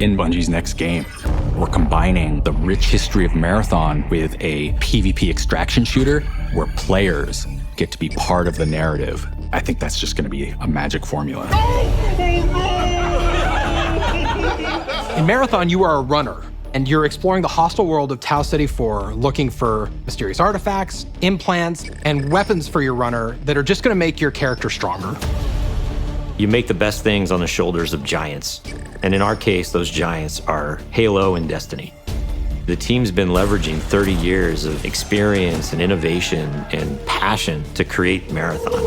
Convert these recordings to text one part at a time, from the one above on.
in Bungie's next game. We're combining the rich history of Marathon with a PvP extraction shooter where players get to be part of the narrative. I think that's just going to be a magic formula. In Marathon, you are a runner, and you're exploring the hostile world of Tau City 4, looking for mysterious artifacts, implants, and weapons for your runner that are just going to make your character stronger. You make the best things on the shoulders of giants. And in our case, those giants are Halo and Destiny. The team's been leveraging 30 years of experience and innovation and passion to create Marathon.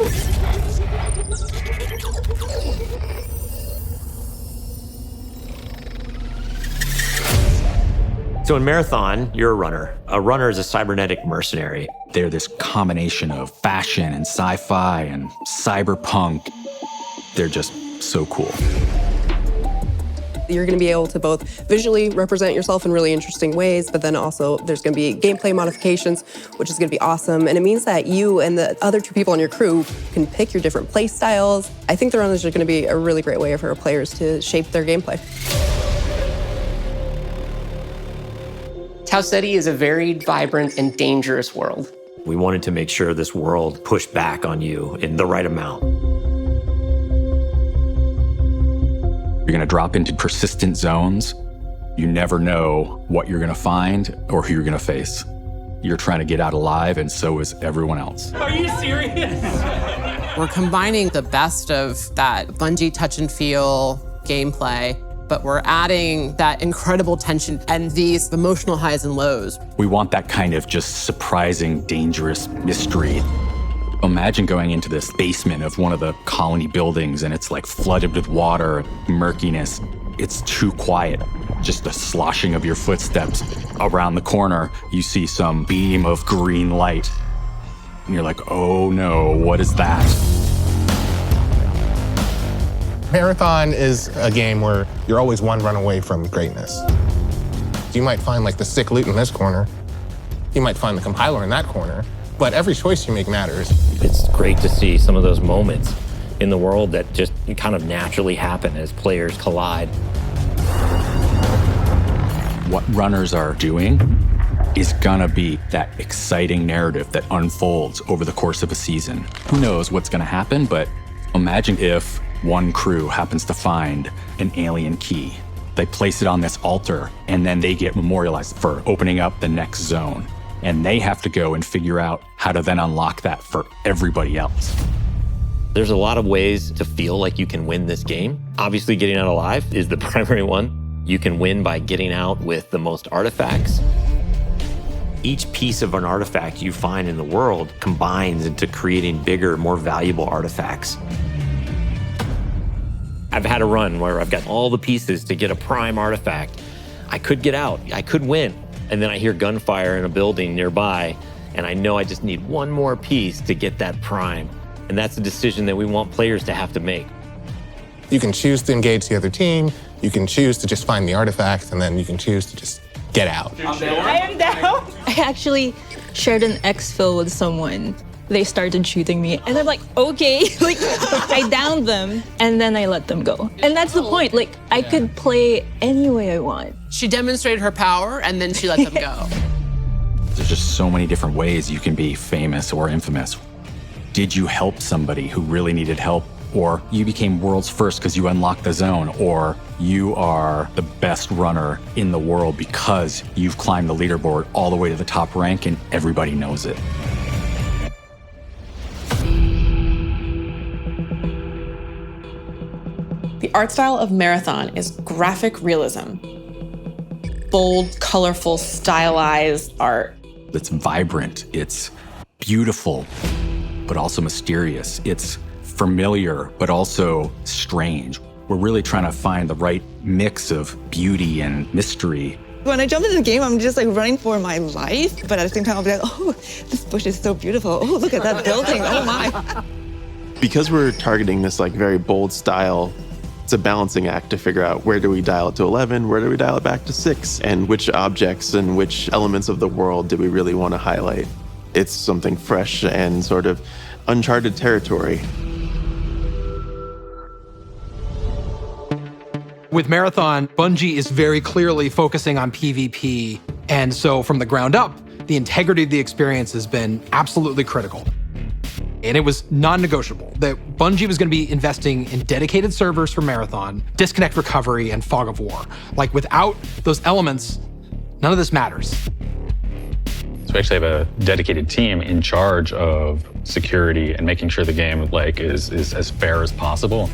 So in Marathon, you're a runner. A runner is a cybernetic mercenary. They're this combination of fashion and sci-fi and cyberpunk. They're just so cool. You're going to be able to both visually represent yourself in really interesting ways, but then also there's going to be gameplay modifications, which is going to be awesome. And it means that you and the other two people on your crew can pick your different play styles. I think the runners are going to be a really great way for our players to shape their gameplay. Tau City is a very vibrant and dangerous world. We wanted to make sure this world pushed back on you in the right amount. You're going to drop into persistent zones. You never know what you're going to find or who you're going to face. You're trying to get out alive, and so is everyone else. Are you serious? We're combining the best of that Bungie touch and feel gameplay, but we're adding that incredible tension and these emotional highs and lows. We want that kind of just surprising, dangerous mystery. Imagine going into this basement of one of the colony buildings and it's like flooded with water, murkiness. It's too quiet. Just the sloshing of your footsteps. Around the corner, you see some beam of green light. And you're like, oh no, what is that? Marathon is a game where you're always one run away from greatness. You might find like the sick loot in this corner. You might find the compiler in that corner. But every choice you make matters. It's great to see some of those moments in the world that just kind of naturally happen as players collide. What runners are doing is gonna be that exciting narrative that unfolds over the course of a season. Who knows what's gonna happen, but imagine if one crew happens to find an alien key. They place it on this altar, and then they get memorialized for opening up the next zone. And they have to go and figure out how to then unlock that for everybody else. There's a lot of ways to feel like you can win this game. Obviously, getting out alive is the primary one. You can win by getting out with the most artifacts. Each piece of an artifact you find in the world combines into creating bigger, more valuable artifacts. I've had a run where I've got all the pieces to get a prime artifact. I could get out, I could win. And then I hear gunfire in a building nearby, and I know I just need one more piece to get that prime. And that's a decision that we want players to have to make. You can choose to engage the other team, you can choose to just find the artifacts, and then you can choose to just get out. I am down. I actually shared an exfil with someone. They started shooting me, and I'm like, okay. Like, I downed them, and then I let them go. And that's the point. Like, I could play any way I want. She demonstrated her power, and then she let them go. There's just so many different ways you can be famous or infamous. Did you help somebody who really needed help? Or you became world's first because you unlocked the zone, or you are the best runner in the world because you've climbed the leaderboard all the way to the top rank and everybody knows it. The art style of Marathon is graphic realism. Bold, colorful, stylized art. It's vibrant, it's beautiful, but also mysterious. It's familiar, but also strange. We're really trying to find the right mix of beauty and mystery. When I jump into the game, I'm just like running for my life, but at the same time, I'll be like, oh, this bush is so beautiful. Oh, look at that building, oh my. Because we're targeting this like very bold style, it's a balancing act to figure out where do we dial it to 11, where do we dial it back to 6, and which objects and which elements of the world do we really want to highlight. It's something fresh and sort of uncharted territory. With Marathon, Bungie is very clearly focusing on PvP, and so from the ground up, the integrity of the experience has been absolutely critical. And it was non-negotiable that Bungie was going to be investing in dedicated servers for Marathon, disconnect recovery, and fog of war. Like, without those elements, none of this matters. So we actually have a dedicated team in charge of security and making sure the game is as fair as possible.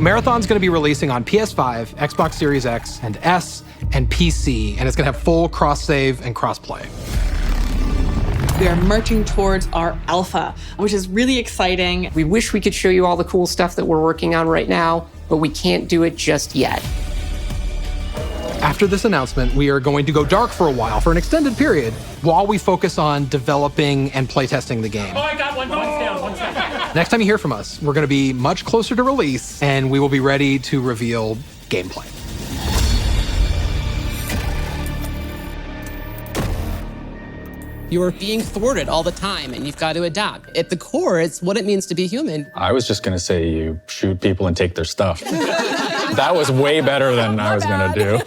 Marathon's going to be releasing on PS5, Xbox Series X and S, and PC, and it's going to have full cross-save and cross-play. We are marching towards our alpha, which is really exciting. We wish we could show you all the cool stuff that we're working on right now, but we can't do it just yet. After this announcement, we are going to go dark for a while, for an extended period, while we focus on developing and playtesting the game. Oh, I got one. One's down. One's down. Next time you hear from us, we're going to be much closer to release, and we will be ready to reveal gameplay. You're being thwarted all the time, and you've got to adapt. At the core, it's what it means to be human. I was just gonna say you shoot people and take their stuff. That was way better than I was gonna do.